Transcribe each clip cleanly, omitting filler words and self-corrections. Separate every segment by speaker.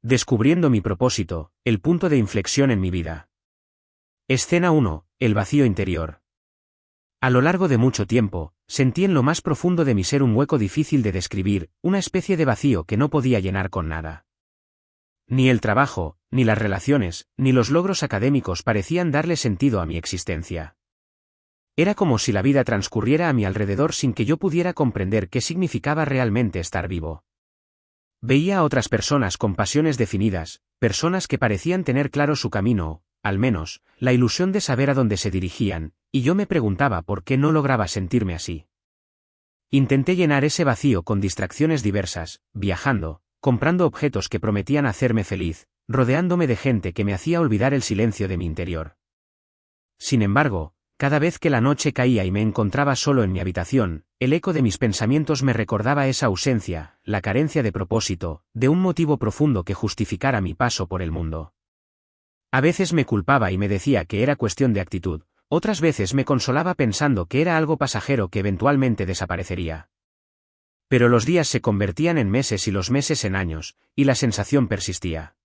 Speaker 1: Descubriendo mi propósito, el punto de inflexión en mi vida. Escena 1. El vacío interior. A lo largo de mucho tiempo, sentí en lo más profundo de mi ser un hueco difícil de describir, una especie de vacío que no podía llenar con nada. Ni el trabajo, ni las relaciones, ni los logros académicos parecían darle sentido a mi existencia. Era como si la vida transcurriera a mi alrededor sin que yo pudiera comprender qué significaba realmente estar vivo. Veía a otras personas con pasiones definidas, personas que parecían tener claro su camino o, al menos, la ilusión de saber a dónde se dirigían, y yo me preguntaba por qué no lograba sentirme así. Intenté llenar ese vacío con distracciones diversas, viajando, comprando objetos que prometían hacerme feliz, rodeándome de gente que me hacía olvidar el silencio de mi interior. Sin embargo, cada vez que la noche caía y me encontraba solo en mi habitación, el eco de mis pensamientos me recordaba esa ausencia, la carencia de propósito, de un motivo profundo que justificara mi paso por el mundo. A veces me culpaba y me decía que era cuestión de actitud, otras veces me consolaba pensando que era algo pasajero que eventualmente desaparecería. Pero los días se convertían en meses y los meses en años, y la sensación persistía.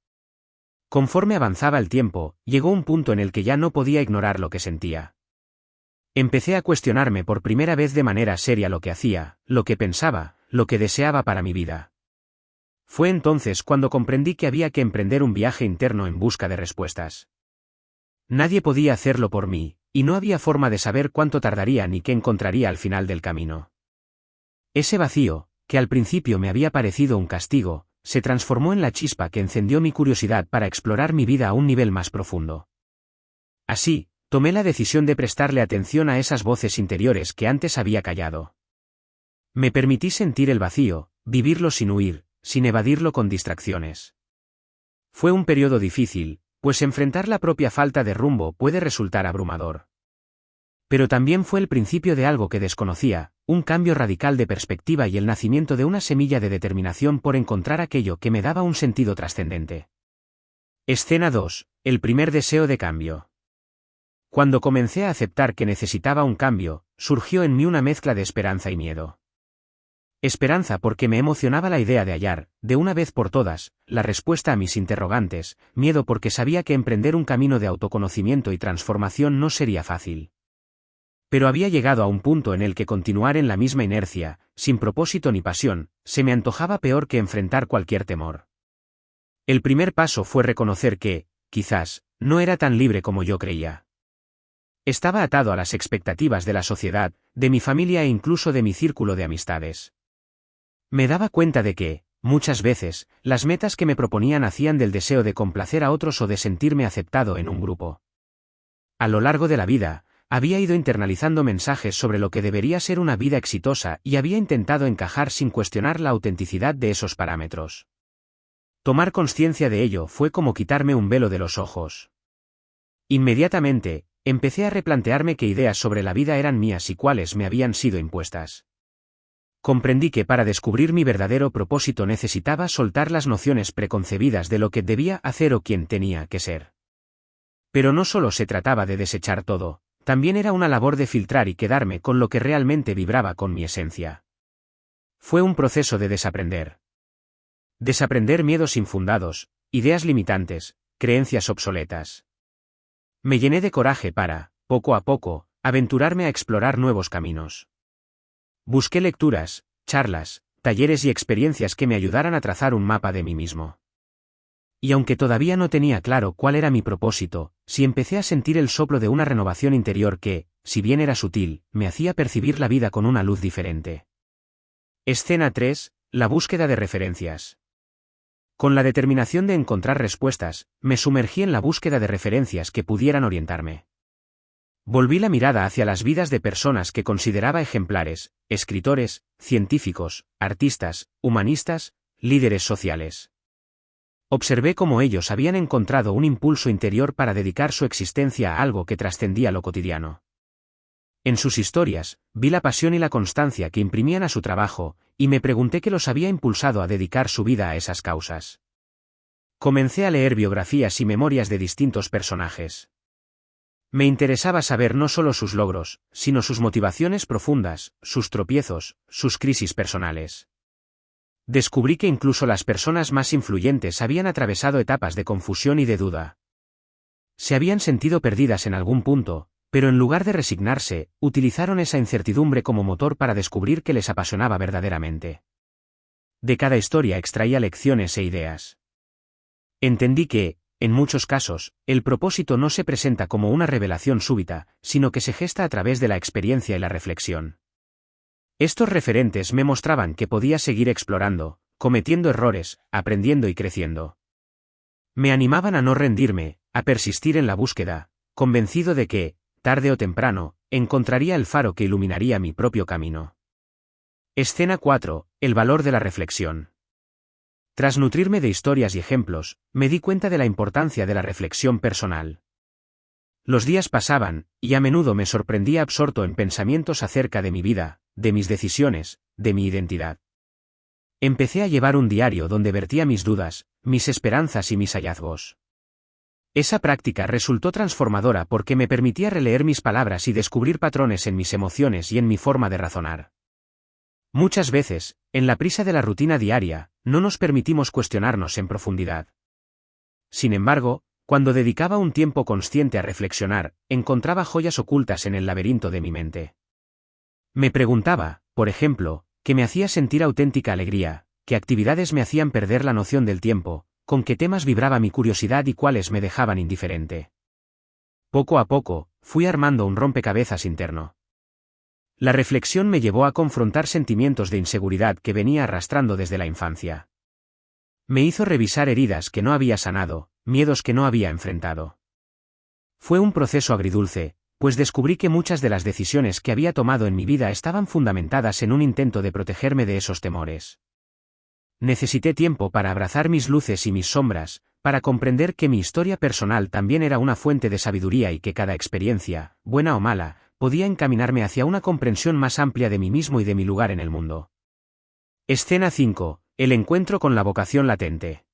Speaker 1: Conforme avanzaba el tiempo, llegó un punto en el que ya no podía ignorar lo que sentía. Empecé a cuestionarme por primera vez de manera seria lo que hacía, lo que pensaba, lo que deseaba para mi vida. Fue entonces cuando comprendí que había que emprender un viaje interno en busca de respuestas. Nadie podía hacerlo por mí, y no había forma de saber cuánto tardaría ni qué encontraría al final del camino. Ese vacío, que al principio me había parecido un castigo, se transformó en la chispa que encendió mi curiosidad para explorar mi vida a un nivel más profundo. Así, tomé la decisión de prestarle atención a esas voces interiores que antes había callado. Me permití sentir el vacío, vivirlo sin huir, sin evadirlo con distracciones. Fue un periodo difícil, pues enfrentar la propia falta de rumbo puede resultar abrumador. Pero también fue el principio de algo que desconocía, un cambio radical de perspectiva y el nacimiento de una semilla de determinación por encontrar aquello que me daba un sentido trascendente. Escena 2. El primer deseo de cambio. Cuando comencé a aceptar que necesitaba un cambio, surgió en mí una mezcla de esperanza y miedo. Esperanza porque me emocionaba la idea de hallar, de una vez por todas, la respuesta a mis interrogantes, miedo porque sabía que emprender un camino de autoconocimiento y transformación no sería fácil. Pero había llegado a un punto en el que continuar en la misma inercia, sin propósito ni pasión, se me antojaba peor que enfrentar cualquier temor. El primer paso fue reconocer que, quizás, no era tan libre como yo creía. Estaba atado a las expectativas de la sociedad, de mi familia e incluso de mi círculo de amistades. Me daba cuenta de que, muchas veces, las metas que me proponían hacían del deseo de complacer a otros o de sentirme aceptado en un grupo. A lo largo de la vida, había ido internalizando mensajes sobre lo que debería ser una vida exitosa y había intentado encajar sin cuestionar la autenticidad de esos parámetros. Tomar conciencia de ello fue como quitarme un velo de los ojos. Inmediatamente, empecé a replantearme qué ideas sobre la vida eran mías y cuáles me habían sido impuestas. Comprendí que para descubrir mi verdadero propósito necesitaba soltar las nociones preconcebidas de lo que debía hacer o quién tenía que ser. Pero no solo se trataba de desechar todo, también era una labor de filtrar y quedarme con lo que realmente vibraba con mi esencia. Fue un proceso de desaprender. Desaprender miedos infundados, ideas limitantes, creencias obsoletas. Me llené de coraje para, poco a poco, aventurarme a explorar nuevos caminos. Busqué lecturas, charlas, talleres y experiencias que me ayudaran a trazar un mapa de mí mismo. Y aunque todavía no tenía claro cuál era mi propósito, sí empecé a sentir el soplo de una renovación interior que, si bien era sutil, me hacía percibir la vida con una luz diferente. Escena 3. La búsqueda de referencias. Con la determinación de encontrar respuestas, me sumergí en la búsqueda de referencias que pudieran orientarme. Volví la mirada hacia las vidas de personas que consideraba ejemplares, escritores, científicos, artistas, humanistas, líderes sociales. Observé cómo ellos habían encontrado un impulso interior para dedicar su existencia a algo que trascendía lo cotidiano. En sus historias, vi la pasión y la constancia que imprimían a su trabajo, y me pregunté qué los había impulsado a dedicar su vida a esas causas. Comencé a leer biografías y memorias de distintos personajes. Me interesaba saber no solo sus logros, sino sus motivaciones profundas, sus tropiezos, sus crisis personales. Descubrí que incluso las personas más influyentes habían atravesado etapas de confusión y de duda. Se habían sentido perdidas en algún punto, pero en lugar de resignarse, utilizaron esa incertidumbre como motor para descubrir que les apasionaba verdaderamente. De cada historia extraía lecciones e ideas. Entendí que, en muchos casos, el propósito no se presenta como una revelación súbita, sino que se gesta a través de la experiencia y la reflexión. Estos referentes me mostraban que podía seguir explorando, cometiendo errores, aprendiendo y creciendo. Me animaban a no rendirme, a persistir en la búsqueda, convencido de que, tarde o temprano, encontraría el faro que iluminaría mi propio camino. Escena 4. El valor de la reflexión. Tras nutrirme de historias y ejemplos, me di cuenta de la importancia de la reflexión personal. Los días pasaban, y a menudo me sorprendía absorto en pensamientos acerca de mi vida, de mis decisiones, de mi identidad. Empecé a llevar un diario donde vertía mis dudas, mis esperanzas y mis hallazgos. Esa práctica resultó transformadora porque me permitía releer mis palabras y descubrir patrones en mis emociones y en mi forma de razonar. Muchas veces, en la prisa de la rutina diaria, no nos permitimos cuestionarnos en profundidad. Sin embargo, cuando dedicaba un tiempo consciente a reflexionar, encontraba joyas ocultas en el laberinto de mi mente. Me preguntaba, por ejemplo, qué me hacía sentir auténtica alegría, qué actividades me hacían perder la noción del tiempo, con qué temas vibraba mi curiosidad y cuáles me dejaban indiferente. Poco a poco, fui armando un rompecabezas interno. La reflexión me llevó a confrontar sentimientos de inseguridad que venía arrastrando desde la infancia. Me hizo revisar heridas que no había sanado, miedos que no había enfrentado. Fue un proceso agridulce, pues descubrí que muchas de las decisiones que había tomado en mi vida estaban fundamentadas en un intento de protegerme de esos temores. Necesité tiempo para abrazar mis luces y mis sombras, para comprender que mi historia personal también era una fuente de sabiduría y que cada experiencia, buena o mala, podía encaminarme hacia una comprensión más amplia de mí mismo y de mi lugar en el mundo. Escena 5. El encuentro con la vocación latente.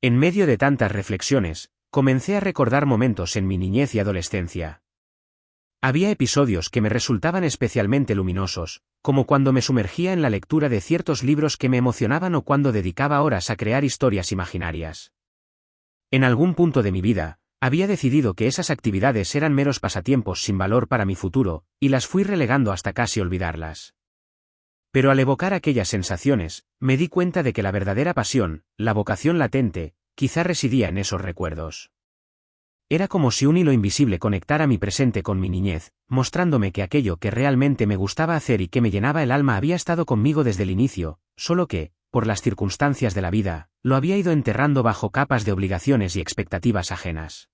Speaker 1: En medio de tantas reflexiones, comencé a recordar momentos en mi niñez y adolescencia. Había episodios que me resultaban especialmente luminosos, como cuando me sumergía en la lectura de ciertos libros que me emocionaban o cuando dedicaba horas a crear historias imaginarias. En algún punto de mi vida, había decidido que esas actividades eran meros pasatiempos sin valor para mi futuro, y las fui relegando hasta casi olvidarlas. Pero al evocar aquellas sensaciones, me di cuenta de que la verdadera pasión, la vocación latente, quizá residía en esos recuerdos. Era como si un hilo invisible conectara mi presente con mi niñez, mostrándome que aquello que realmente me gustaba hacer y que me llenaba el alma había estado conmigo desde el inicio, solo que, por las circunstancias de la vida, lo había ido enterrando bajo capas de obligaciones y expectativas ajenas.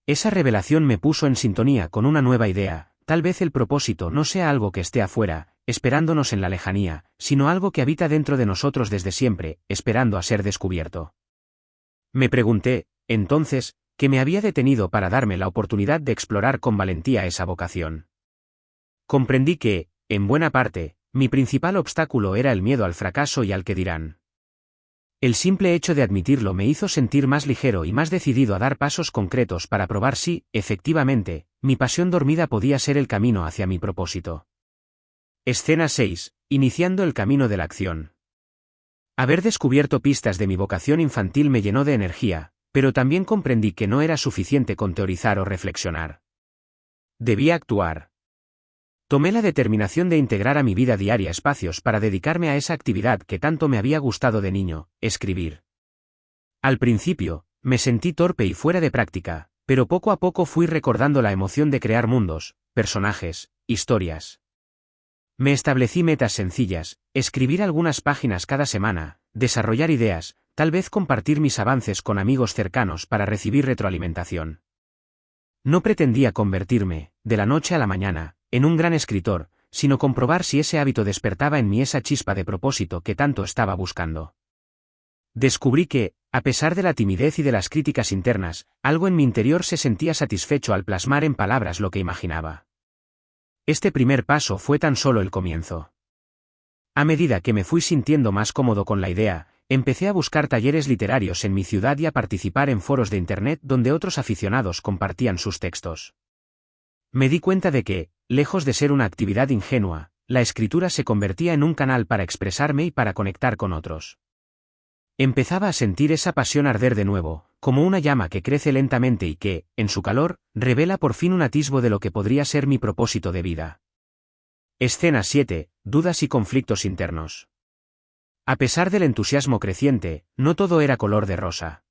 Speaker 1: Esa revelación me puso en sintonía con una nueva idea: tal vez el propósito no sea algo que esté afuera, esperándonos en la lejanía, sino algo que habita dentro de nosotros desde siempre, esperando a ser descubierto. Me pregunté, entonces, ¿qué me había detenido para darme la oportunidad de explorar con valentía esa vocación? Comprendí que, en buena parte, mi principal obstáculo era el miedo al fracaso y al que dirán. El simple hecho de admitirlo me hizo sentir más ligero y más decidido a dar pasos concretos para probar si, efectivamente, mi pasión dormida podía ser el camino hacia mi propósito. Escena 6. Iniciando el camino de la acción. Haber descubierto pistas de mi vocación infantil me llenó de energía, pero también comprendí que no era suficiente con teorizar o reflexionar. Debía actuar. Tomé la determinación de integrar a mi vida diaria espacios para dedicarme a esa actividad que tanto me había gustado de niño, escribir. Al principio, me sentí torpe y fuera de práctica, pero poco a poco fui recordando la emoción de crear mundos, personajes, historias. Me establecí metas sencillas: escribir algunas páginas cada semana, desarrollar ideas, tal vez compartir mis avances con amigos cercanos para recibir retroalimentación. No pretendía convertirme, de la noche a la mañana, en un gran escritor, sino comprobar si ese hábito despertaba en mí esa chispa de propósito que tanto estaba buscando. Descubrí que, a pesar de la timidez y de las críticas internas, algo en mi interior se sentía satisfecho al plasmar en palabras lo que imaginaba. Este primer paso fue tan solo el comienzo. A medida que me fui sintiendo más cómodo con la idea, empecé a buscar talleres literarios en mi ciudad y a participar en foros de Internet donde otros aficionados compartían sus textos. Me di cuenta de que, lejos de ser una actividad ingenua, la escritura se convertía en un canal para expresarme y para conectar con otros. Empezaba a sentir esa pasión arder de nuevo, como una llama que crece lentamente y que, en su calor, revela por fin un atisbo de lo que podría ser mi propósito de vida. Escena 7. Dudas y conflictos internos. A pesar del entusiasmo creciente, no todo era color de rosa.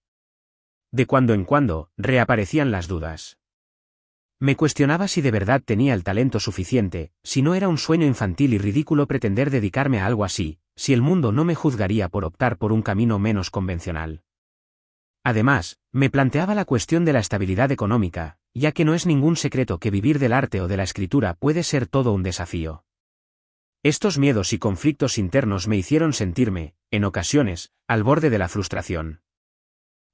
Speaker 1: De cuando en cuando, reaparecían las dudas. Me cuestionaba si de verdad tenía el talento suficiente, si no era un sueño infantil y ridículo pretender dedicarme a algo así, si el mundo no me juzgaría por optar por un camino menos convencional. Además, me planteaba la cuestión de la estabilidad económica, ya que no es ningún secreto que vivir del arte o de la escritura puede ser todo un desafío. Estos miedos y conflictos internos me hicieron sentirme, en ocasiones, al borde de la frustración.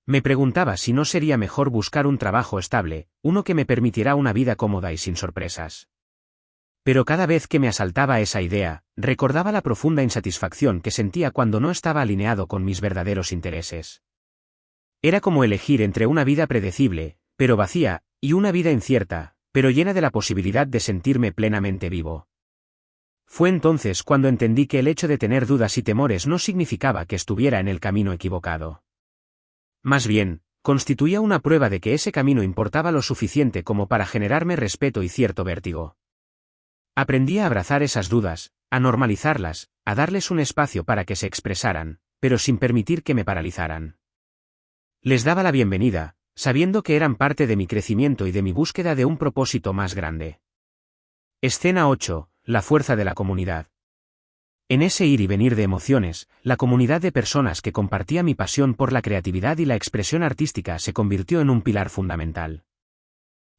Speaker 1: Me preguntaba si no sería mejor buscar un trabajo estable, uno que me permitiera una vida cómoda y sin sorpresas. Pero cada vez que me asaltaba esa idea, recordaba la profunda insatisfacción que sentía cuando no estaba alineado con mis verdaderos intereses. Era como elegir entre una vida predecible, pero vacía, y una vida incierta, pero llena de la posibilidad de sentirme plenamente vivo. Fue entonces cuando entendí que el hecho de tener dudas y temores no significaba que estuviera en el camino equivocado. Más bien, constituía una prueba de que ese camino importaba lo suficiente como para generarme respeto y cierto vértigo. Aprendí a abrazar esas dudas, a normalizarlas, a darles un espacio para que se expresaran, pero sin permitir que me paralizaran. Les daba la bienvenida, sabiendo que eran parte de mi crecimiento y de mi búsqueda de un propósito más grande. Escena 8. La fuerza de la comunidad. En ese ir y venir de emociones, la comunidad de personas que compartía mi pasión por la creatividad y la expresión artística se convirtió en un pilar fundamental.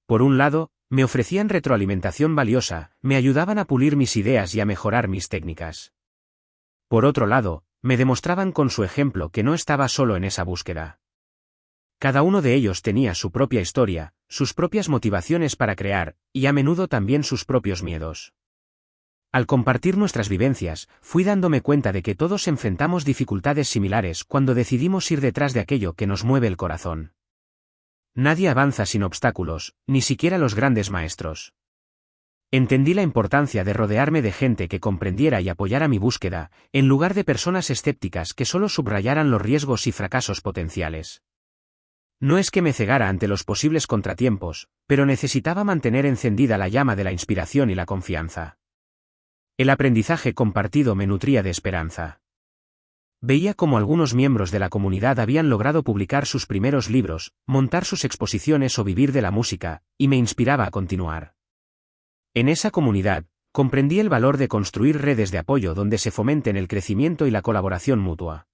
Speaker 1: Por un lado, me ofrecían retroalimentación valiosa, me ayudaban a pulir mis ideas y a mejorar mis técnicas. Por otro lado, me demostraban con su ejemplo que no estaba solo en esa búsqueda. Cada uno de ellos tenía su propia historia, sus propias motivaciones para crear, y a menudo también sus propios miedos. Al compartir nuestras vivencias, fui dándome cuenta de que todos enfrentamos dificultades similares cuando decidimos ir detrás de aquello que nos mueve el corazón. Nadie avanza sin obstáculos, ni siquiera los grandes maestros. Entendí la importancia de rodearme de gente que comprendiera y apoyara mi búsqueda, en lugar de personas escépticas que solo subrayaran los riesgos y fracasos potenciales. No es que me cegara ante los posibles contratiempos, pero necesitaba mantener encendida la llama de la inspiración y la confianza. El aprendizaje compartido me nutría de esperanza. Veía cómo algunos miembros de la comunidad habían logrado publicar sus primeros libros, montar sus exposiciones o vivir de la música, y me inspiraba a continuar. En esa comunidad, comprendí el valor de construir redes de apoyo donde se fomenten el crecimiento y la colaboración mutua.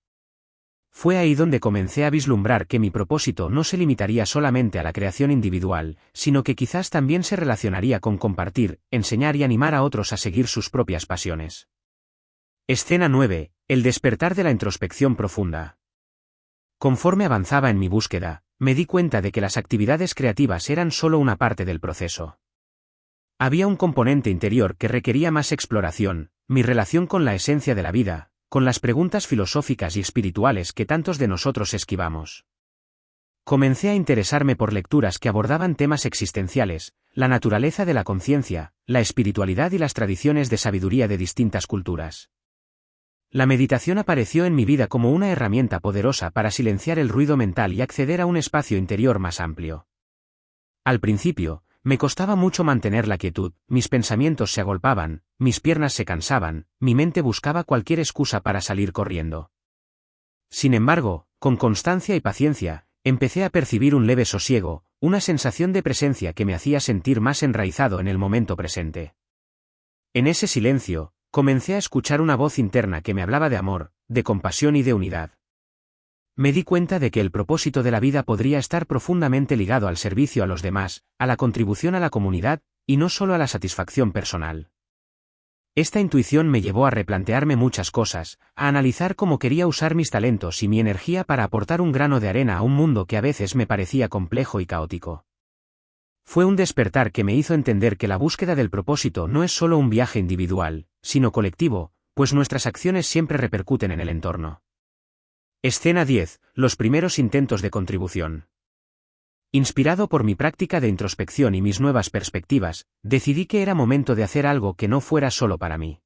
Speaker 1: Fue ahí donde comencé a vislumbrar que mi propósito no se limitaría solamente a la creación individual, sino que quizás también se relacionaría con compartir, enseñar y animar a otros a seguir sus propias pasiones. Escena 9. El despertar de la introspección profunda. Conforme avanzaba en mi búsqueda, me di cuenta de que las actividades creativas eran solo una parte del proceso. Había un componente interior que requería más exploración, mi relación con la esencia de la vida, con las preguntas filosóficas y espirituales que tantos de nosotros esquivamos. Comencé a interesarme por lecturas que abordaban temas existenciales, la naturaleza de la conciencia, la espiritualidad y las tradiciones de sabiduría de distintas culturas. La meditación apareció en mi vida como una herramienta poderosa para silenciar el ruido mental y acceder a un espacio interior más amplio. Al principio, me costaba mucho mantener la quietud, mis pensamientos se agolpaban, mis piernas se cansaban, mi mente buscaba cualquier excusa para salir corriendo. Sin embargo, con constancia y paciencia, empecé a percibir un leve sosiego, una sensación de presencia que me hacía sentir más enraizado en el momento presente. En ese silencio, comencé a escuchar una voz interna que me hablaba de amor, de compasión y de unidad. Me di cuenta de que el propósito de la vida podría estar profundamente ligado al servicio a los demás, a la contribución a la comunidad, y no solo a la satisfacción personal. Esta intuición me llevó a replantearme muchas cosas, a analizar cómo quería usar mis talentos y mi energía para aportar un grano de arena a un mundo que a veces me parecía complejo y caótico. Fue un despertar que me hizo entender que la búsqueda del propósito no es solo un viaje individual, sino colectivo, pues nuestras acciones siempre repercuten en el entorno. Escena 10. Los primeros intentos de contribución. Inspirado por mi práctica de introspección y mis nuevas perspectivas, decidí que era momento de hacer algo que no fuera solo para mí.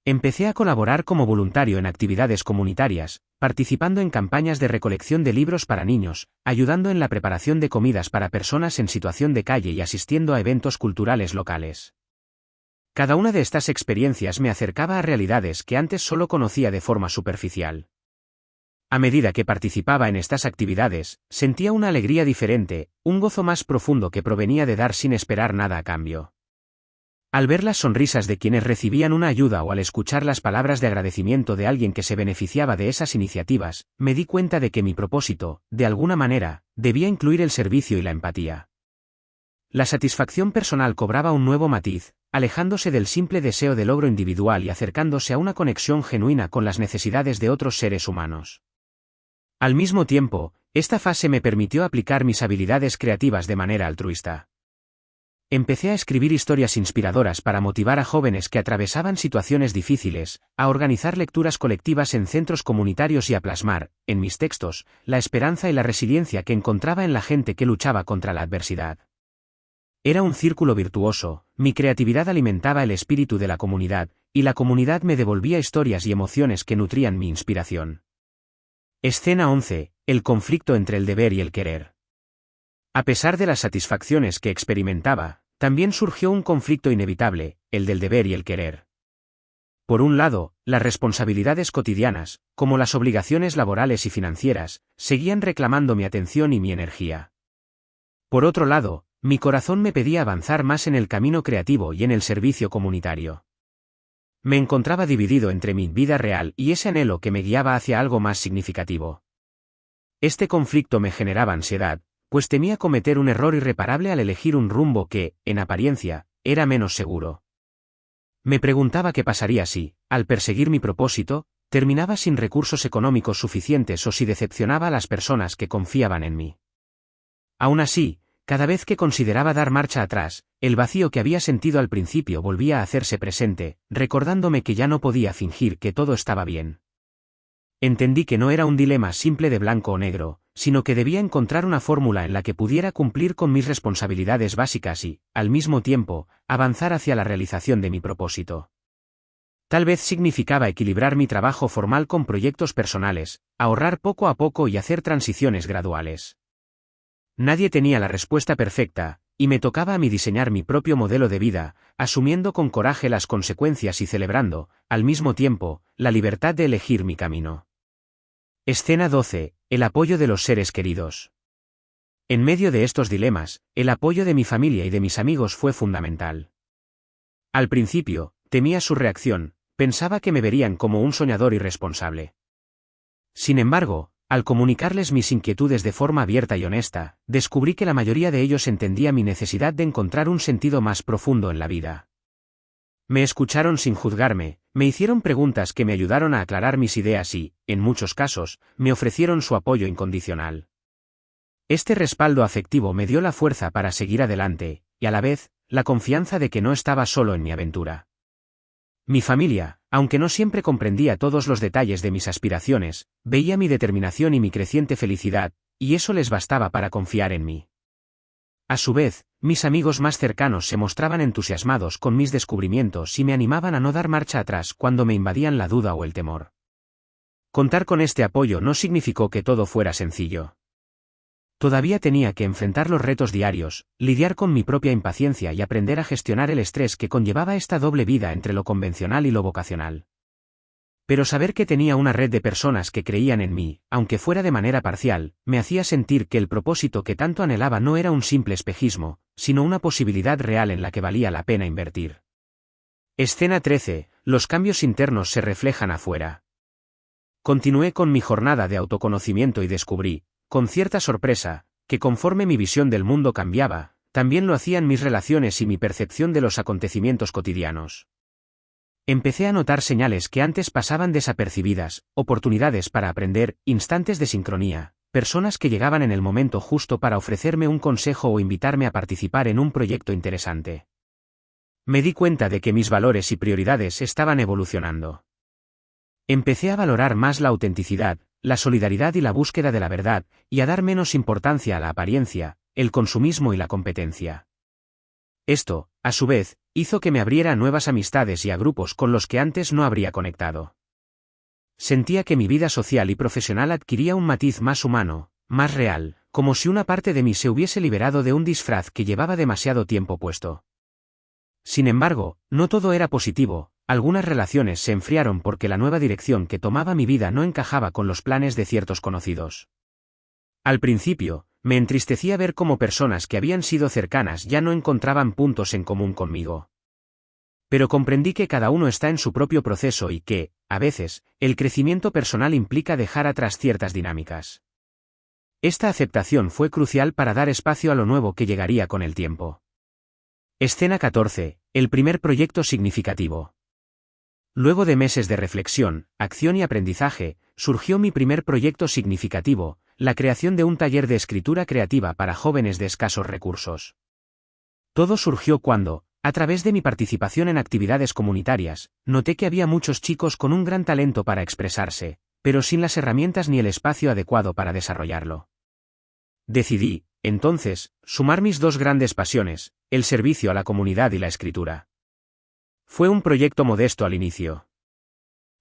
Speaker 1: Empecé a colaborar como voluntario en actividades comunitarias, participando en campañas de recolección de libros para niños, ayudando en la preparación de comidas para personas en situación de calle y asistiendo a eventos culturales locales. Cada una de estas experiencias me acercaba a realidades que antes solo conocía de forma superficial. A medida que participaba en estas actividades, sentía una alegría diferente, un gozo más profundo que provenía de dar sin esperar nada a cambio. Al ver las sonrisas de quienes recibían una ayuda o al escuchar las palabras de agradecimiento de alguien que se beneficiaba de esas iniciativas, me di cuenta de que mi propósito, de alguna manera, debía incluir el servicio y la empatía. La satisfacción personal cobraba un nuevo matiz, alejándose del simple deseo de logro individual y acercándose a una conexión genuina con las necesidades de otros seres humanos. Al mismo tiempo, esta fase me permitió aplicar mis habilidades creativas de manera altruista. Empecé a escribir historias inspiradoras para motivar a jóvenes que atravesaban situaciones difíciles, a organizar lecturas colectivas en centros comunitarios y a plasmar, en mis textos, la esperanza y la resiliencia que encontraba en la gente que luchaba contra la adversidad. Era un círculo virtuoso, mi creatividad alimentaba el espíritu de la comunidad, y la comunidad me devolvía historias y emociones que nutrían mi inspiración. Escena 11. El conflicto entre el deber y el querer. A pesar de las satisfacciones que experimentaba, también surgió un conflicto inevitable, el del deber y el querer. Por un lado, las responsabilidades cotidianas, como las obligaciones laborales y financieras, seguían reclamando mi atención y mi energía. Por otro lado, mi corazón me pedía avanzar más en el camino creativo y en el servicio comunitario. Me encontraba dividido entre mi vida real y ese anhelo que me guiaba hacia algo más significativo. Este conflicto me generaba ansiedad, pues temía cometer un error irreparable al elegir un rumbo que, en apariencia, era menos seguro. Me preguntaba qué pasaría si, al perseguir mi propósito, terminaba sin recursos económicos suficientes o si decepcionaba a las personas que confiaban en mí. Aún así, cada vez que consideraba dar marcha atrás, el vacío que había sentido al principio volvía a hacerse presente, recordándome que ya no podía fingir que todo estaba bien. Entendí que no era un dilema simple de blanco o negro, sino que debía encontrar una fórmula en la que pudiera cumplir con mis responsabilidades básicas y, al mismo tiempo, avanzar hacia la realización de mi propósito. Tal vez significaba equilibrar mi trabajo formal con proyectos personales, ahorrar poco a poco y hacer transiciones graduales. Nadie tenía la respuesta perfecta, y me tocaba a mí diseñar mi propio modelo de vida, asumiendo con coraje las consecuencias y celebrando, al mismo tiempo, la libertad de elegir mi camino. Escena 12. El apoyo de los seres queridos. En medio de estos dilemas, el apoyo de mi familia y de mis amigos fue fundamental. Al principio, temía su reacción, pensaba que me verían como un soñador irresponsable. Sin embargo, al comunicarles mis inquietudes de forma abierta y honesta, descubrí que la mayoría de ellos entendía mi necesidad de encontrar un sentido más profundo en la vida. Me escucharon sin juzgarme, me hicieron preguntas que me ayudaron a aclarar mis ideas y, en muchos casos, me ofrecieron su apoyo incondicional. Este respaldo afectivo me dio la fuerza para seguir adelante, y a la vez, la confianza de que no estaba solo en mi aventura. Mi familia, aunque no siempre comprendía todos los detalles de mis aspiraciones, veía mi determinación y mi creciente felicidad, y eso les bastaba para confiar en mí. A su vez, mis amigos más cercanos se mostraban entusiasmados con mis descubrimientos y me animaban a no dar marcha atrás cuando me invadían la duda o el temor. Contar con este apoyo no significó que todo fuera sencillo. Todavía tenía que enfrentar los retos diarios, lidiar con mi propia impaciencia y aprender a gestionar el estrés que conllevaba esta doble vida entre lo convencional y lo vocacional. Pero saber que tenía una red de personas que creían en mí, aunque fuera de manera parcial, me hacía sentir que el propósito que tanto anhelaba no era un simple espejismo, sino una posibilidad real en la que valía la pena invertir. Escena 13. Los cambios internos se reflejan afuera. Continué con mi jornada de autoconocimiento y descubrí, con cierta sorpresa, que conforme mi visión del mundo cambiaba, también lo hacían mis relaciones y mi percepción de los acontecimientos cotidianos. Empecé a notar señales que antes pasaban desapercibidas, oportunidades para aprender, instantes de sincronía, personas que llegaban en el momento justo para ofrecerme un consejo o invitarme a participar en un proyecto interesante. Me di cuenta de que mis valores y prioridades estaban evolucionando. Empecé a valorar más la autenticidad, la solidaridad y la búsqueda de la verdad, y a dar menos importancia a la apariencia, el consumismo y la competencia. Esto, a su vez, hizo que me abriera a nuevas amistades y a grupos con los que antes no habría conectado. Sentía que mi vida social y profesional adquiría un matiz más humano, más real, como si una parte de mí se hubiese liberado de un disfraz que llevaba demasiado tiempo puesto. Sin embargo, no todo era positivo, algunas relaciones se enfriaron porque la nueva dirección que tomaba mi vida no encajaba con los planes de ciertos conocidos. Al principio, me entristecía ver cómo personas que habían sido cercanas ya no encontraban puntos en común conmigo. Pero comprendí que cada uno está en su propio proceso y que, a veces, el crecimiento personal implica dejar atrás ciertas dinámicas. Esta aceptación fue crucial para dar espacio a lo nuevo que llegaría con el tiempo. Escena 14. El primer proyecto significativo. Luego de meses de reflexión, acción y aprendizaje, surgió mi primer proyecto significativo, la creación de un taller de escritura creativa para jóvenes de escasos recursos. Todo surgió cuando, a través de mi participación en actividades comunitarias, noté que había muchos chicos con un gran talento para expresarse, pero sin las herramientas ni el espacio adecuado para desarrollarlo. Decidí, entonces, sumar mis dos grandes pasiones, el servicio a la comunidad y la escritura. Fue un proyecto modesto al inicio.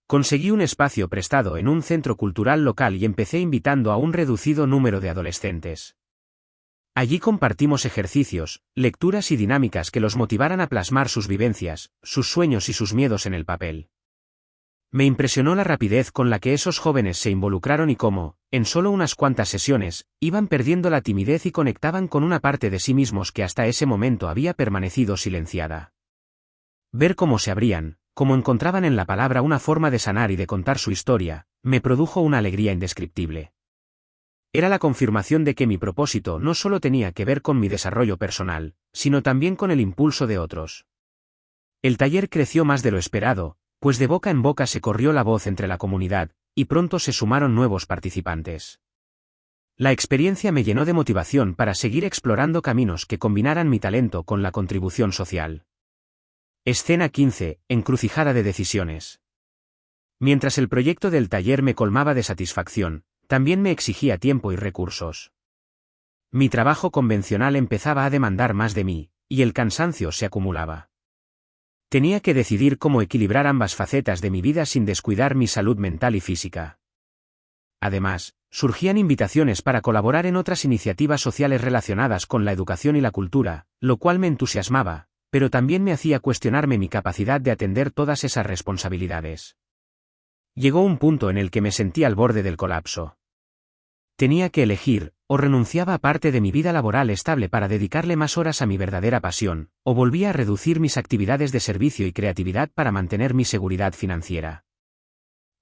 Speaker 1: Conseguí un espacio prestado en un centro cultural local y empecé invitando a un reducido número de adolescentes. Allí compartimos ejercicios, lecturas y dinámicas que los motivaran a plasmar sus vivencias, sus sueños y sus miedos en el papel. Me impresionó la rapidez con la que esos jóvenes se involucraron y cómo, en solo unas cuantas sesiones, iban perdiendo la timidez y conectaban con una parte de sí mismos que hasta ese momento había permanecido silenciada. Ver cómo se abrían, cómo encontraban en la palabra una forma de sanar y de contar su historia, me produjo una alegría indescriptible. Era la confirmación de que mi propósito no solo tenía que ver con mi desarrollo personal, sino también con el impulso de otros. El taller creció más de lo esperado, pues de boca en boca se corrió la voz entre la comunidad, y pronto se sumaron nuevos participantes. La experiencia me llenó de motivación para seguir explorando caminos que combinaran mi talento con la contribución social. Escena 15. Encrucijada de decisiones. Mientras el proyecto del taller me colmaba de satisfacción, también me exigía tiempo y recursos. Mi trabajo convencional empezaba a demandar más de mí, y el cansancio se acumulaba. Tenía que decidir cómo equilibrar ambas facetas de mi vida sin descuidar mi salud mental y física. Además, surgían invitaciones para colaborar en otras iniciativas sociales relacionadas con la educación y la cultura, lo cual me entusiasmaba, pero también me hacía cuestionarme mi capacidad de atender todas esas responsabilidades. Llegó un punto en el que me sentí al borde del colapso. Tenía que elegir, o renunciaba a parte de mi vida laboral estable para dedicarle más horas a mi verdadera pasión, o volvía a reducir mis actividades de servicio y creatividad para mantener mi seguridad financiera.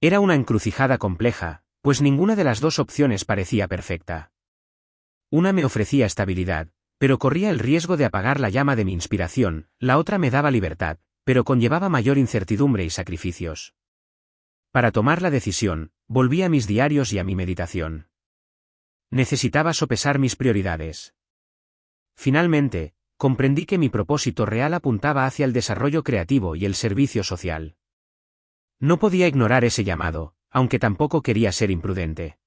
Speaker 1: Era una encrucijada compleja, pues ninguna de las dos opciones parecía perfecta. Una me ofrecía estabilidad, pero corría el riesgo de apagar la llama de mi inspiración, la otra me daba libertad, pero conllevaba mayor incertidumbre y sacrificios. Para tomar la decisión, volví a mis diarios y a mi meditación. Necesitaba sopesar mis prioridades. Finalmente, comprendí que mi propósito real apuntaba hacia el desarrollo creativo y el servicio social. No podía ignorar ese llamado, aunque tampoco quería ser imprudente.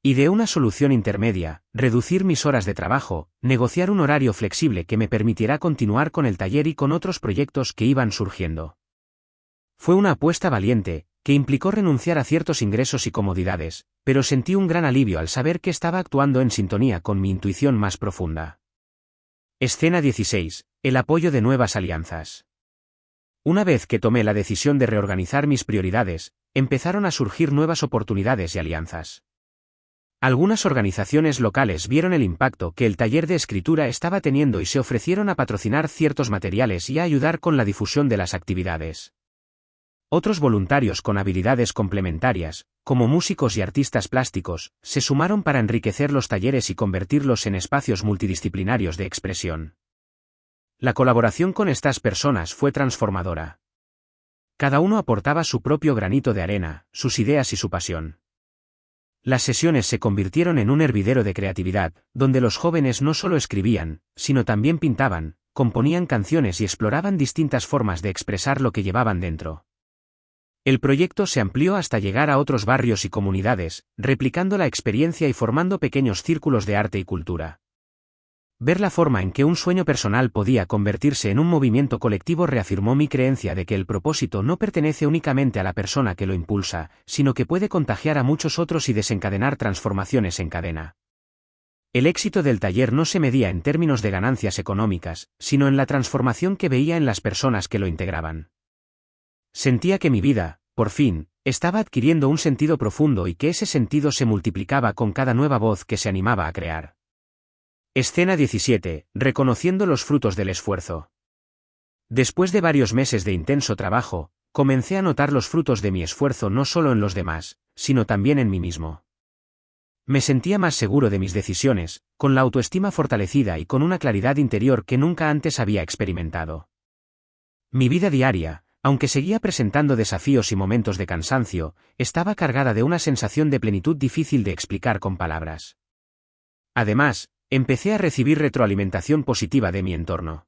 Speaker 1: Ideé una solución intermedia, reducir mis horas de trabajo, negociar un horario flexible que me permitiera continuar con el taller y con otros proyectos que iban surgiendo. Fue una apuesta valiente, que implicó renunciar a ciertos ingresos y comodidades, pero sentí un gran alivio al saber que estaba actuando en sintonía con mi intuición más profunda. Escena 16. El apoyo de nuevas alianzas. Una vez que tomé la decisión de reorganizar mis prioridades, empezaron a surgir nuevas oportunidades y alianzas. Algunas organizaciones locales vieron el impacto que el taller de escritura estaba teniendo y se ofrecieron a patrocinar ciertos materiales y a ayudar con la difusión de las actividades. Otros voluntarios con habilidades complementarias, como músicos y artistas plásticos, se sumaron para enriquecer los talleres y convertirlos en espacios multidisciplinarios de expresión. La colaboración con estas personas fue transformadora. Cada uno aportaba su propio granito de arena, sus ideas y su pasión. Las sesiones se convirtieron en un hervidero de creatividad, donde los jóvenes no solo escribían, sino también pintaban, componían canciones y exploraban distintas formas de expresar lo que llevaban dentro. El proyecto se amplió hasta llegar a otros barrios y comunidades, replicando la experiencia y formando pequeños círculos de arte y cultura. Ver la forma en que un sueño personal podía convertirse en un movimiento colectivo reafirmó mi creencia de que el propósito no pertenece únicamente a la persona que lo impulsa, sino que puede contagiar a muchos otros y desencadenar transformaciones en cadena. El éxito del taller no se medía en términos de ganancias económicas, sino en la transformación que veía en las personas que lo integraban. Sentía que mi vida, por fin, estaba adquiriendo un sentido profundo y que ese sentido se multiplicaba con cada nueva voz que se animaba a crear. Escena 17. Reconociendo los frutos del esfuerzo. Después de varios meses de intenso trabajo, comencé a notar los frutos de mi esfuerzo no solo en los demás, sino también en mí mismo. Me sentía más seguro de mis decisiones, con la autoestima fortalecida y con una claridad interior que nunca antes había experimentado. Mi vida diaria, aunque seguía presentando desafíos y momentos de cansancio, estaba cargada de una sensación de plenitud difícil de explicar con palabras. Además, empecé a recibir retroalimentación positiva de mi entorno.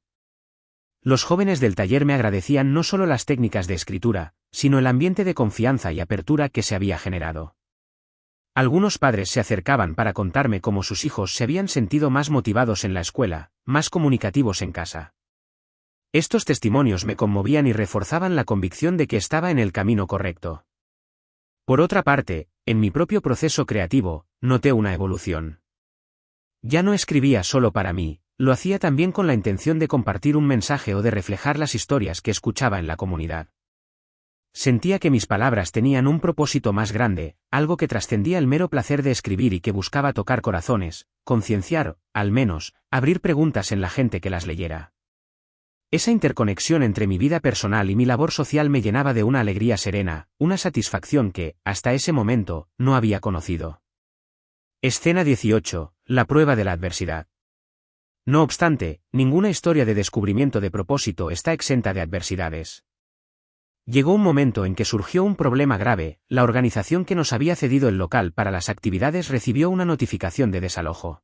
Speaker 1: Los jóvenes del taller me agradecían no solo las técnicas de escritura, sino el ambiente de confianza y apertura que se había generado. Algunos padres se acercaban para contarme cómo sus hijos se habían sentido más motivados en la escuela, más comunicativos en casa. Estos testimonios me conmovían y reforzaban la convicción de que estaba en el camino correcto. Por otra parte, en mi propio proceso creativo, noté una evolución. Ya no escribía solo para mí, lo hacía también con la intención de compartir un mensaje o de reflejar las historias que escuchaba en la comunidad. Sentía que mis palabras tenían un propósito más grande, algo que trascendía el mero placer de escribir y que buscaba tocar corazones, concienciar, al menos, abrir preguntas en la gente que las leyera. Esa interconexión entre mi vida personal y mi labor social me llenaba de una alegría serena, una satisfacción que, hasta ese momento, no había conocido. Escena 18. La prueba de la adversidad. No obstante, ninguna historia de descubrimiento de propósito está exenta de adversidades. Llegó un momento en que surgió un problema grave. La organización que nos había cedido el local para las actividades recibió una notificación de desalojo.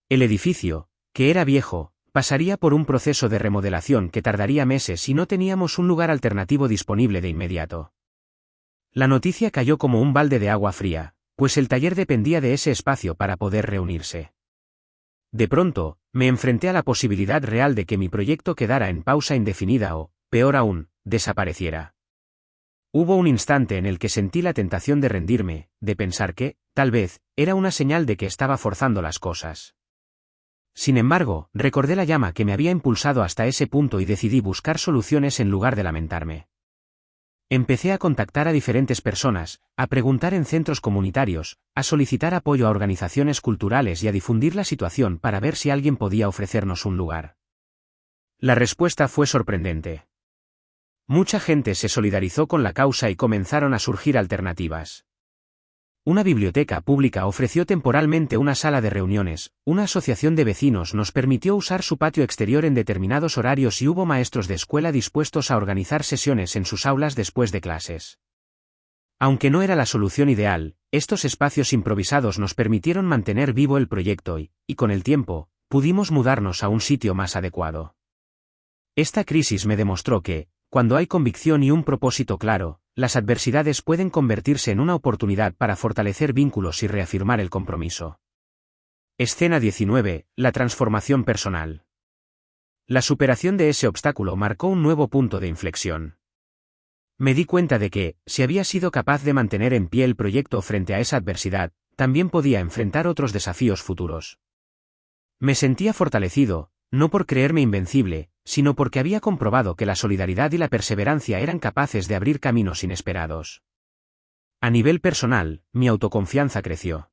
Speaker 1: El edificio, que era viejo, pasaría por un proceso de remodelación que tardaría meses y no teníamos un lugar alternativo disponible de inmediato. La noticia cayó como un balde de agua fría, pues el taller dependía de ese espacio para poder reunirse. De pronto, me enfrenté a la posibilidad real de que mi proyecto quedara en pausa indefinida o, peor aún, desapareciera. Hubo un instante en el que sentí la tentación de rendirme, de pensar que, tal vez, era una señal de que estaba forzando las cosas. Sin embargo, recordé la llama que me había impulsado hasta ese punto y decidí buscar soluciones en lugar de lamentarme. Empecé a contactar a diferentes personas, a preguntar en centros comunitarios, a solicitar apoyo a organizaciones culturales y a difundir la situación para ver si alguien podía ofrecernos un lugar. La respuesta fue sorprendente. Mucha gente se solidarizó con la causa y comenzaron a surgir alternativas. Una biblioteca pública ofreció temporalmente una sala de reuniones, una asociación de vecinos nos permitió usar su patio exterior en determinados horarios y hubo maestros de escuela dispuestos a organizar sesiones en sus aulas después de clases. Aunque no era la solución ideal, estos espacios improvisados nos permitieron mantener vivo el proyecto y, con el tiempo, pudimos mudarnos a un sitio más adecuado. Esta crisis me demostró que, cuando hay convicción y un propósito claro, las adversidades pueden convertirse en una oportunidad para fortalecer vínculos y reafirmar el compromiso. Escena 19. La transformación personal. La superación de ese obstáculo marcó un nuevo punto de inflexión. Me di cuenta de que, si había sido capaz de mantener en pie el proyecto frente a esa adversidad, también podía enfrentar otros desafíos futuros. Me sentía fortalecido, no por creerme invencible, sino porque había comprobado que la solidaridad y la perseverancia eran capaces de abrir caminos inesperados. A nivel personal, mi autoconfianza creció.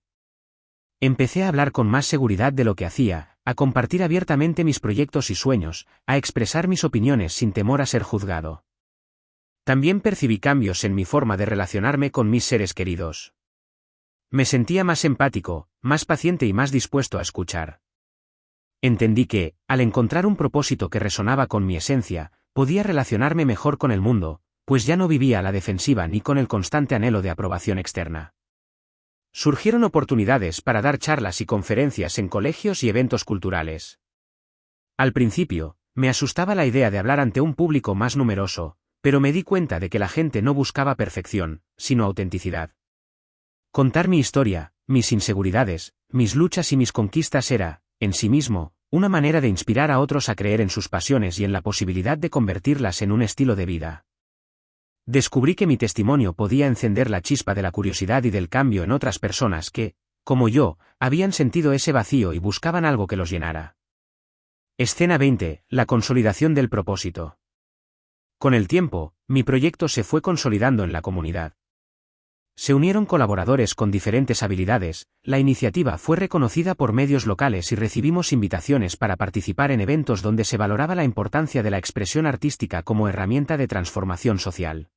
Speaker 1: Empecé a hablar con más seguridad de lo que hacía, a compartir abiertamente mis proyectos y sueños, a expresar mis opiniones sin temor a ser juzgado. También percibí cambios en mi forma de relacionarme con mis seres queridos. Me sentía más empático, más paciente y más dispuesto a escuchar. Entendí que, al encontrar un propósito que resonaba con mi esencia, podía relacionarme mejor con el mundo, pues ya no vivía a la defensiva ni con el constante anhelo de aprobación externa. Surgieron oportunidades para dar charlas y conferencias en colegios y eventos culturales. Al principio, me asustaba la idea de hablar ante un público más numeroso, pero me di cuenta de que la gente no buscaba perfección, sino autenticidad. Contar mi historia, mis inseguridades, mis luchas y mis conquistas era, en sí mismo, una manera de inspirar a otros a creer en sus pasiones y en la posibilidad de convertirlas en un estilo de vida. Descubrí que mi testimonio podía encender la chispa de la curiosidad y del cambio en otras personas que, como yo, habían sentido ese vacío y buscaban algo que los llenara. Escena 20. La consolidación del propósito. Con el tiempo, mi proyecto se fue consolidando en la comunidad. Se unieron colaboradores con diferentes habilidades, la iniciativa fue reconocida por medios locales y recibimos invitaciones para participar en eventos donde se valoraba la importancia de la expresión artística como herramienta de transformación social.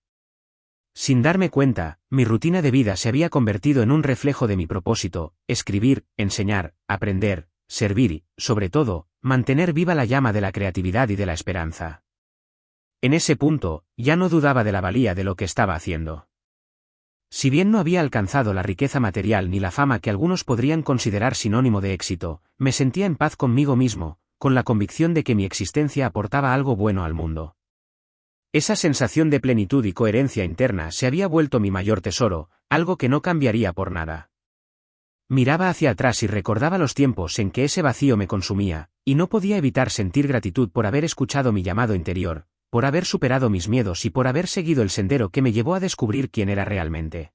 Speaker 1: Sin darme cuenta, mi rutina de vida se había convertido en un reflejo de mi propósito: escribir, enseñar, aprender, servir y, sobre todo, mantener viva la llama de la creatividad y de la esperanza. En ese punto, ya no dudaba de la valía de lo que estaba haciendo. Si bien no había alcanzado la riqueza material ni la fama que algunos podrían considerar sinónimo de éxito, me sentía en paz conmigo mismo, con la convicción de que mi existencia aportaba algo bueno al mundo. Esa sensación de plenitud y coherencia interna se había vuelto mi mayor tesoro, algo que no cambiaría por nada. Miraba hacia atrás y recordaba los tiempos en que ese vacío me consumía, y no podía evitar sentir gratitud por haber escuchado mi llamado interior, por haber superado mis miedos y por haber seguido el sendero que me llevó a descubrir quién era realmente.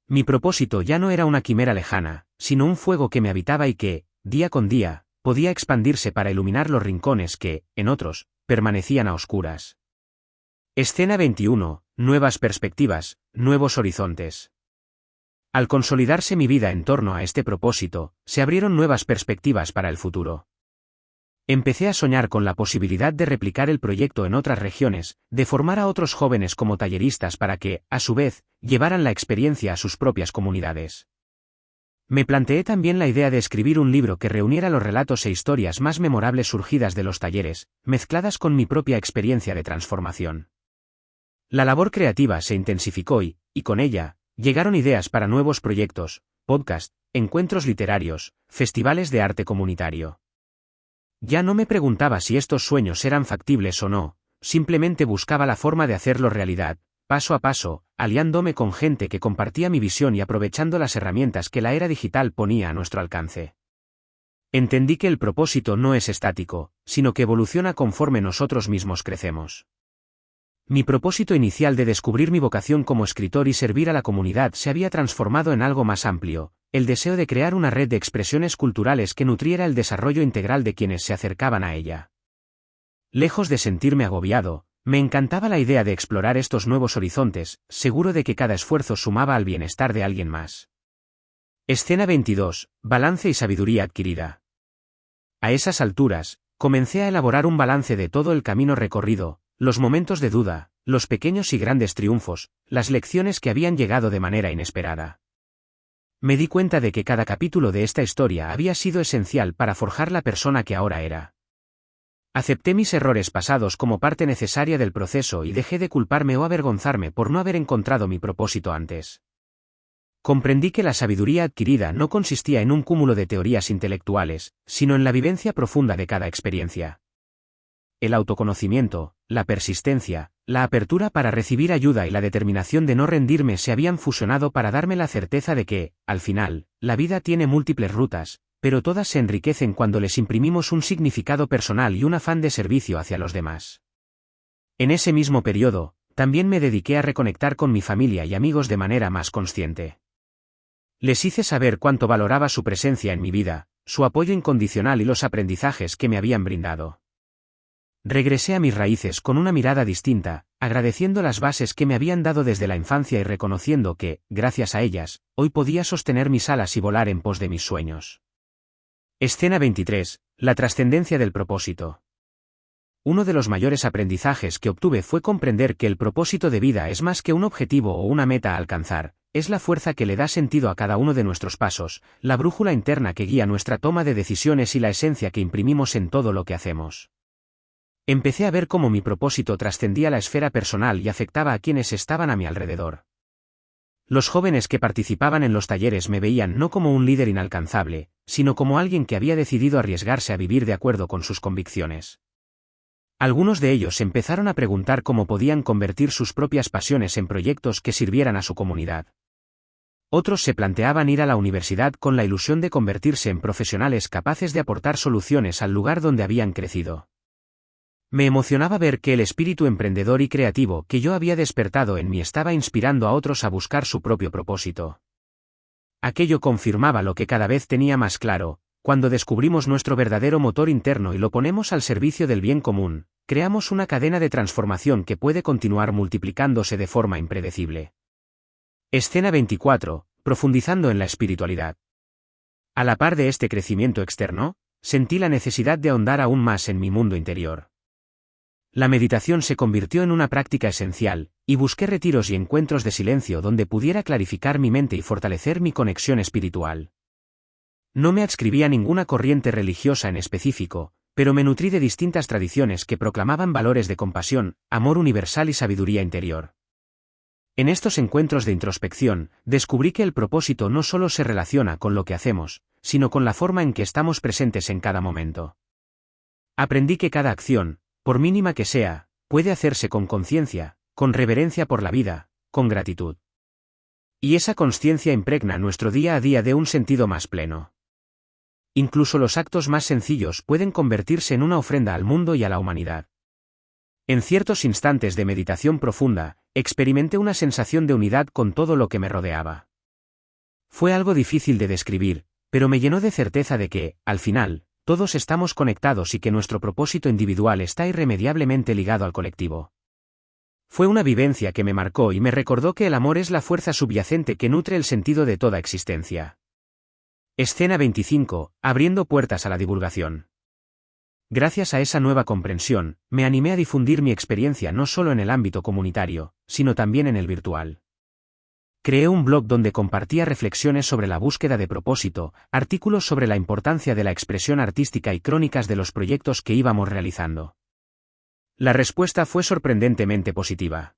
Speaker 1: Mi propósito ya no era una quimera lejana, sino un fuego que me habitaba y que, día con día, podía expandirse para iluminar los rincones que, en otros, permanecían a oscuras. Escena 21. Nuevas perspectivas, nuevos horizontes. Al consolidarse mi vida en torno a este propósito, se abrieron nuevas perspectivas para el futuro. Empecé a soñar con la posibilidad de replicar el proyecto en otras regiones, de formar a otros jóvenes como talleristas para que, a su vez, llevaran la experiencia a sus propias comunidades. Me planteé también la idea de escribir un libro que reuniera los relatos e historias más memorables surgidas de los talleres, mezcladas con mi propia experiencia de transformación. La labor creativa se intensificó y, con ella, llegaron ideas para nuevos proyectos, podcast, encuentros literarios, festivales de arte comunitario. Ya no me preguntaba si estos sueños eran factibles o no, simplemente buscaba la forma de hacerlo realidad, paso a paso, aliándome con gente que compartía mi visión y aprovechando las herramientas que la era digital ponía a nuestro alcance. Entendí que el propósito no es estático, sino que evoluciona conforme nosotros mismos crecemos. Mi propósito inicial de descubrir mi vocación como escritor y servir a la comunidad se había transformado en algo más amplio, el deseo de crear una red de expresiones culturales que nutriera el desarrollo integral de quienes se acercaban a ella. Lejos de sentirme agobiado, me encantaba la idea de explorar estos nuevos horizontes, seguro de que cada esfuerzo sumaba al bienestar de alguien más. Escena 22. Balance y sabiduría adquirida. A esas alturas, comencé a elaborar un balance de todo el camino recorrido, los momentos de duda, los pequeños y grandes triunfos, las lecciones que habían llegado de manera inesperada. Me di cuenta de que cada capítulo de esta historia había sido esencial para forjar la persona que ahora era. Acepté mis errores pasados como parte necesaria del proceso y dejé de culparme o avergonzarme por no haber encontrado mi propósito antes. Comprendí que la sabiduría adquirida no consistía en un cúmulo de teorías intelectuales, sino en la vivencia profunda de cada experiencia. El autoconocimiento, la persistencia, la apertura para recibir ayuda y la determinación de no rendirme se habían fusionado para darme la certeza de que, al final, la vida tiene múltiples rutas, pero todas se enriquecen cuando les imprimimos un significado personal y un afán de servicio hacia los demás. En ese mismo periodo, también me dediqué a reconectar con mi familia y amigos de manera más consciente. Les hice saber cuánto valoraba su presencia en mi vida, su apoyo incondicional y los aprendizajes que me habían brindado. Regresé a mis raíces con una mirada distinta, agradeciendo las bases que me habían dado desde la infancia y reconociendo que, gracias a ellas, hoy podía sostener mis alas y volar en pos de mis sueños. Escena 23. La trascendencia del propósito. Uno de los mayores aprendizajes que obtuve fue comprender que el propósito de vida es más que un objetivo o una meta a alcanzar, es la fuerza que le da sentido a cada uno de nuestros pasos, la brújula interna que guía nuestra toma de decisiones y la esencia que imprimimos en todo lo que hacemos. Empecé a ver cómo mi propósito trascendía la esfera personal y afectaba a quienes estaban a mi alrededor. Los jóvenes que participaban en los talleres me veían no como un líder inalcanzable, sino como alguien que había decidido arriesgarse a vivir de acuerdo con sus convicciones. Algunos de ellos empezaron a preguntar cómo podían convertir sus propias pasiones en proyectos que sirvieran a su comunidad. Otros se planteaban ir a la universidad con la ilusión de convertirse en profesionales capaces de aportar soluciones al lugar donde habían crecido. Me emocionaba ver que el espíritu emprendedor y creativo que yo había despertado en mí estaba inspirando a otros a buscar su propio propósito. Aquello confirmaba lo que cada vez tenía más claro: cuando descubrimos nuestro verdadero motor interno y lo ponemos al servicio del bien común, creamos una cadena de transformación que puede continuar multiplicándose de forma impredecible. Escena 24. Profundizando en la espiritualidad. A la par de este crecimiento externo, sentí la necesidad de ahondar aún más en mi mundo interior. La meditación se convirtió en una práctica esencial, y busqué retiros y encuentros de silencio donde pudiera clarificar mi mente y fortalecer mi conexión espiritual. No me adscribí a ninguna corriente religiosa en específico, pero me nutrí de distintas tradiciones que proclamaban valores de compasión, amor universal y sabiduría interior. En estos encuentros de introspección, descubrí que el propósito no solo se relaciona con lo que hacemos, sino con la forma en que estamos presentes en cada momento. Aprendí que cada acción, por mínima que sea, puede hacerse con conciencia, con reverencia por la vida, con gratitud. Y esa consciencia impregna nuestro día a día de un sentido más pleno. Incluso los actos más sencillos pueden convertirse en una ofrenda al mundo y a la humanidad. En ciertos instantes de meditación profunda, experimenté una sensación de unidad con todo lo que me rodeaba. Fue algo difícil de describir, pero me llenó de certeza de que, al final, todos estamos conectados y que nuestro propósito individual está irremediablemente ligado al colectivo. Fue una vivencia que me marcó y me recordó que el amor es la fuerza subyacente que nutre el sentido de toda existencia. Escena 25. Abriendo puertas a la divulgación. Gracias a esa nueva comprensión, me animé a difundir mi experiencia no solo en el ámbito comunitario, sino también en el virtual. Creé un blog donde compartía reflexiones sobre la búsqueda de propósito, artículos sobre la importancia de la expresión artística y crónicas de los proyectos que íbamos realizando. La respuesta fue sorprendentemente positiva.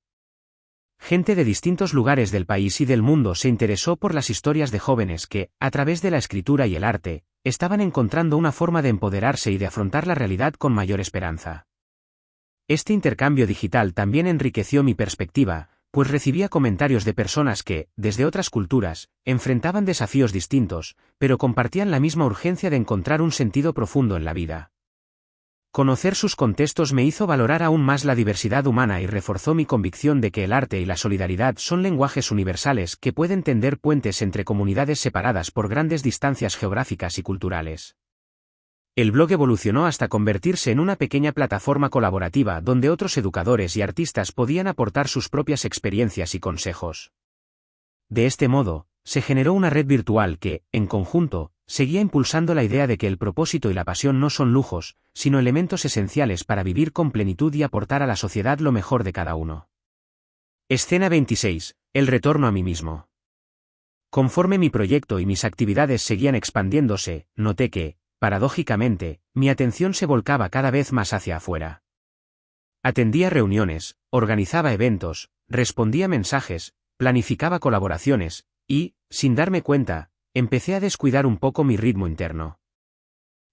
Speaker 1: Gente de distintos lugares del país y del mundo se interesó por las historias de jóvenes que, a través de la escritura y el arte, estaban encontrando una forma de empoderarse y de afrontar la realidad con mayor esperanza. Este intercambio digital también enriqueció mi perspectiva, pues recibía comentarios de personas que, desde otras culturas, enfrentaban desafíos distintos, pero compartían la misma urgencia de encontrar un sentido profundo en la vida. Conocer sus contextos me hizo valorar aún más la diversidad humana y reforzó mi convicción de que el arte y la solidaridad son lenguajes universales que pueden tender puentes entre comunidades separadas por grandes distancias geográficas y culturales. El blog evolucionó hasta convertirse en una pequeña plataforma colaborativa donde otros educadores y artistas podían aportar sus propias experiencias y consejos. De este modo, se generó una red virtual que, en conjunto, seguía impulsando la idea de que el propósito y la pasión no son lujos, sino elementos esenciales para vivir con plenitud y aportar a la sociedad lo mejor de cada uno. Escena 26. El retorno a mí mismo. Conforme mi proyecto y mis actividades seguían expandiéndose, noté que, paradójicamente, mi atención se volcaba cada vez más hacia afuera. Atendía reuniones, organizaba eventos, respondía mensajes, planificaba colaboraciones, y, sin darme cuenta, empecé a descuidar un poco mi ritmo interno.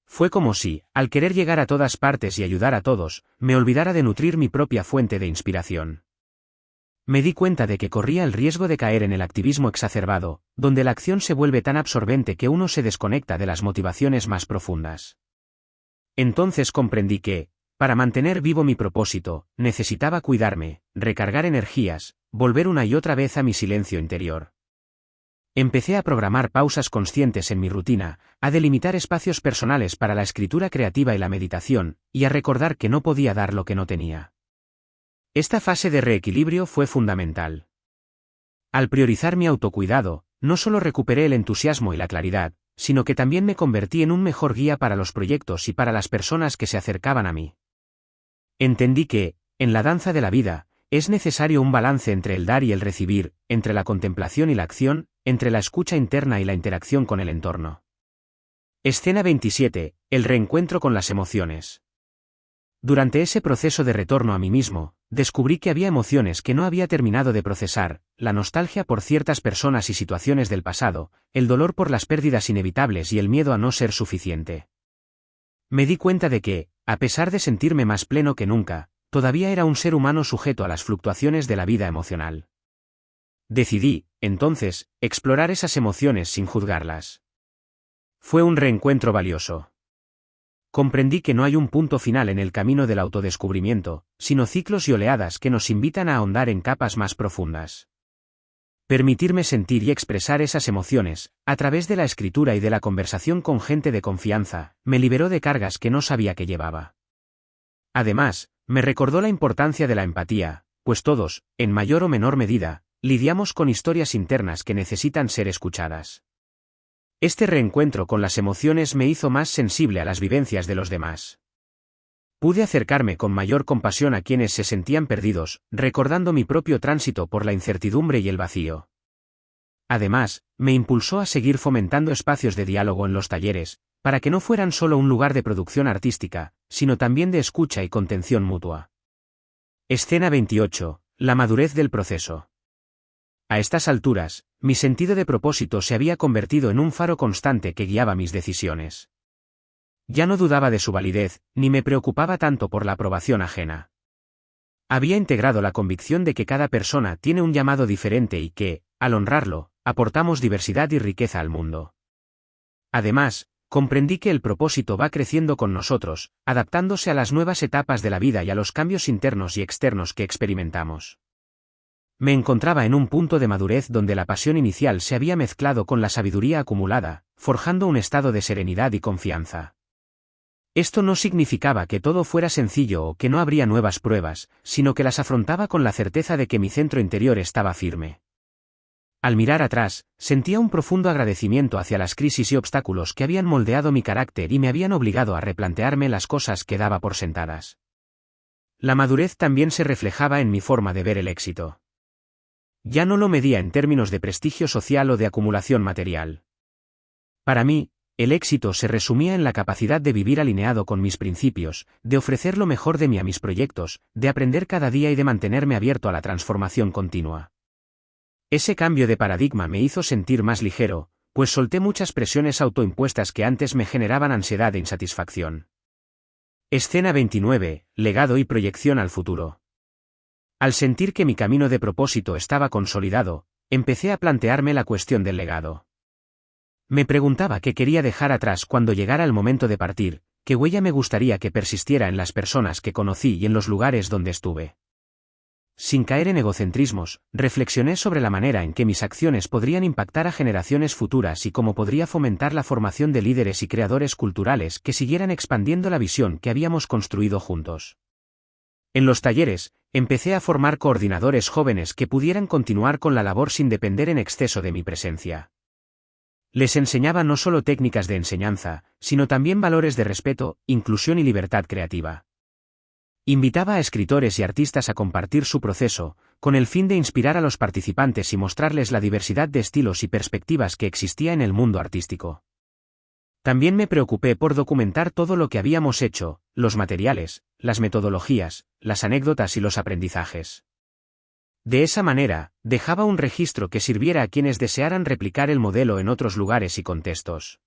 Speaker 1: Fue como si, al querer llegar a todas partes y ayudar a todos, me olvidara de nutrir mi propia fuente de inspiración. Me di cuenta de que corría el riesgo de caer en el activismo exacerbado, donde la acción se vuelve tan absorbente que uno se desconecta de las motivaciones más profundas. Entonces comprendí que, para mantener vivo mi propósito, necesitaba cuidarme, recargar energías, volver una y otra vez a mi silencio interior. Empecé a programar pausas conscientes en mi rutina, a delimitar espacios personales para la escritura creativa y la meditación, y a recordar que no podía dar lo que no tenía. Esta fase de reequilibrio fue fundamental. Al priorizar mi autocuidado, no solo recuperé el entusiasmo y la claridad, sino que también me convertí en un mejor guía para los proyectos y para las personas que se acercaban a mí. Entendí que, en la danza de la vida, es necesario un balance entre el dar y el recibir, entre la contemplación y la acción, entre la escucha interna y la interacción con el entorno. Escena 27. El reencuentro con las emociones. Durante ese proceso de retorno a mí mismo, descubrí que había emociones que no había terminado de procesar: la nostalgia por ciertas personas y situaciones del pasado, el dolor por las pérdidas inevitables y el miedo a no ser suficiente. Me di cuenta de que, a pesar de sentirme más pleno que nunca, todavía era un ser humano sujeto a las fluctuaciones de la vida emocional. Decidí, entonces, explorar esas emociones sin juzgarlas. Fue un reencuentro valioso. Comprendí que no hay un punto final en el camino del autodescubrimiento, sino ciclos y oleadas que nos invitan a ahondar en capas más profundas. Permitirme sentir y expresar esas emociones, a través de la escritura y de la conversación con gente de confianza, me liberó de cargas que no sabía que llevaba. Además, me recordó la importancia de la empatía, pues todos, en mayor o menor medida, lidiamos con historias internas que necesitan ser escuchadas. Este reencuentro con las emociones me hizo más sensible a las vivencias de los demás. Pude acercarme con mayor compasión a quienes se sentían perdidos, recordando mi propio tránsito por la incertidumbre y el vacío. Además, me impulsó a seguir fomentando espacios de diálogo en los talleres, para que no fueran solo un lugar de producción artística, sino también de escucha y contención mutua. Escena 28. La madurez del proceso. A estas alturas, mi sentido de propósito se había convertido en un faro constante que guiaba mis decisiones. Ya no dudaba de su validez, ni me preocupaba tanto por la aprobación ajena. Había integrado la convicción de que cada persona tiene un llamado diferente y que, al honrarlo, aportamos diversidad y riqueza al mundo. Además, comprendí que el propósito va creciendo con nosotros, adaptándose a las nuevas etapas de la vida y a los cambios internos y externos que experimentamos. Me encontraba en un punto de madurez donde la pasión inicial se había mezclado con la sabiduría acumulada, forjando un estado de serenidad y confianza. Esto no significaba que todo fuera sencillo o que no habría nuevas pruebas, sino que las afrontaba con la certeza de que mi centro interior estaba firme. Al mirar atrás, sentía un profundo agradecimiento hacia las crisis y obstáculos que habían moldeado mi carácter y me habían obligado a replantearme las cosas que daba por sentadas. La madurez también se reflejaba en mi forma de ver el éxito. Ya no lo medía en términos de prestigio social o de acumulación material. Para mí, el éxito se resumía en la capacidad de vivir alineado con mis principios, de ofrecer lo mejor de mí a mis proyectos, de aprender cada día y de mantenerme abierto a la transformación continua. Ese cambio de paradigma me hizo sentir más ligero, pues solté muchas presiones autoimpuestas que antes me generaban ansiedad e insatisfacción. Escena 29. Legado y proyección al futuro. Al sentir que mi camino de propósito estaba consolidado, empecé a plantearme la cuestión del legado. Me preguntaba qué quería dejar atrás cuando llegara el momento de partir, qué huella me gustaría que persistiera en las personas que conocí y en los lugares donde estuve. Sin caer en egocentrismos, reflexioné sobre la manera en que mis acciones podrían impactar a generaciones futuras y cómo podría fomentar la formación de líderes y creadores culturales que siguieran expandiendo la visión que habíamos construido juntos. En los talleres, empecé a formar coordinadores jóvenes que pudieran continuar con la labor sin depender en exceso de mi presencia. Les enseñaba no solo técnicas de enseñanza, sino también valores de respeto, inclusión y libertad creativa. Invitaba a escritores y artistas a compartir su proceso, con el fin de inspirar a los participantes y mostrarles la diversidad de estilos y perspectivas que existía en el mundo artístico. También me preocupé por documentar todo lo que habíamos hecho, los materiales, las metodologías, las anécdotas y los aprendizajes. De esa manera, dejaba un registro que sirviera a quienes desearan replicar el modelo en otros lugares y contextos.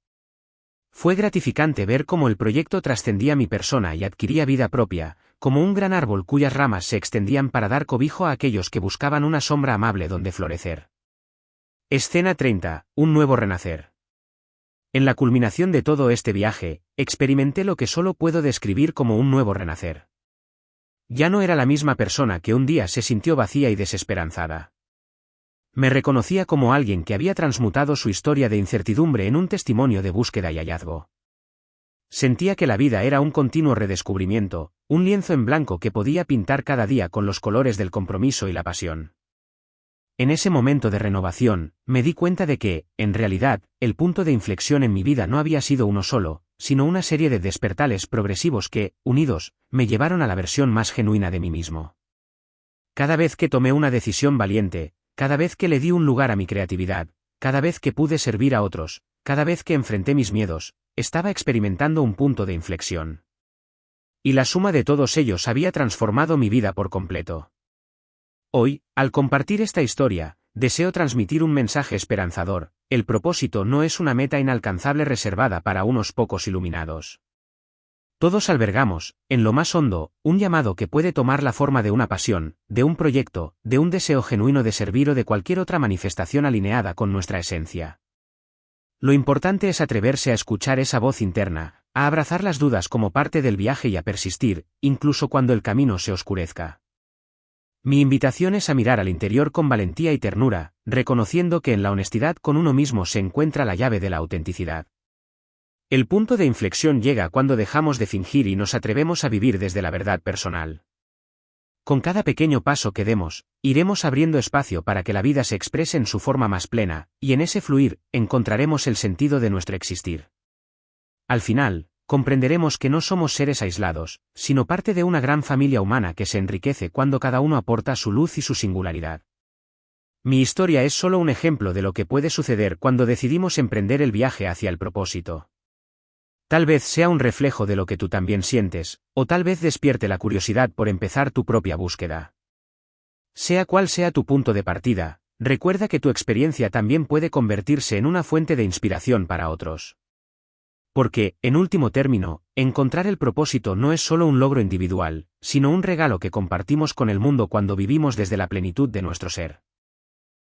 Speaker 1: Fue gratificante ver cómo el proyecto trascendía mi persona y adquiría vida propia, como un gran árbol cuyas ramas se extendían para dar cobijo a aquellos que buscaban una sombra amable donde florecer. Escena 30. Un nuevo renacer. En la culminación de todo este viaje, experimenté lo que solo puedo describir como un nuevo renacer. Ya no era la misma persona que un día se sintió vacía y desesperanzada. Me reconocía como alguien que había transmutado su historia de incertidumbre en un testimonio de búsqueda y hallazgo. Sentía que la vida era un continuo redescubrimiento, un lienzo en blanco que podía pintar cada día con los colores del compromiso y la pasión. En ese momento de renovación, me di cuenta de que, en realidad, el punto de inflexión en mi vida no había sido uno solo, sino una serie de despertares progresivos que, unidos, me llevaron a la versión más genuina de mí mismo. Cada vez que tomé una decisión valiente, cada vez que le di un lugar a mi creatividad, cada vez que pude servir a otros, cada vez que enfrenté mis miedos, estaba experimentando un punto de inflexión. Y la suma de todos ellos había transformado mi vida por completo. Hoy, al compartir esta historia, deseo transmitir un mensaje esperanzador: el propósito no es una meta inalcanzable reservada para unos pocos iluminados. Todos albergamos, en lo más hondo, un llamado que puede tomar la forma de una pasión, de un proyecto, de un deseo genuino de servir o de cualquier otra manifestación alineada con nuestra esencia. Lo importante es atreverse a escuchar esa voz interna, a abrazar las dudas como parte del viaje y a persistir, incluso cuando el camino se oscurezca. Mi invitación es a mirar al interior con valentía y ternura, reconociendo que en la honestidad con uno mismo se encuentra la llave de la autenticidad. El punto de inflexión llega cuando dejamos de fingir y nos atrevemos a vivir desde la verdad personal. Con cada pequeño paso que demos, iremos abriendo espacio para que la vida se exprese en su forma más plena, y en ese fluir, encontraremos el sentido de nuestro existir. Al final, comprenderemos que no somos seres aislados, sino parte de una gran familia humana que se enriquece cuando cada uno aporta su luz y su singularidad. Mi historia es solo un ejemplo de lo que puede suceder cuando decidimos emprender el viaje hacia el propósito. Tal vez sea un reflejo de lo que tú también sientes, o tal vez despierte la curiosidad por empezar tu propia búsqueda. Sea cual sea tu punto de partida, recuerda que tu experiencia también puede convertirse en una fuente de inspiración para otros. Porque, en último término, encontrar el propósito no es solo un logro individual, sino un regalo que compartimos con el mundo cuando vivimos desde la plenitud de nuestro ser.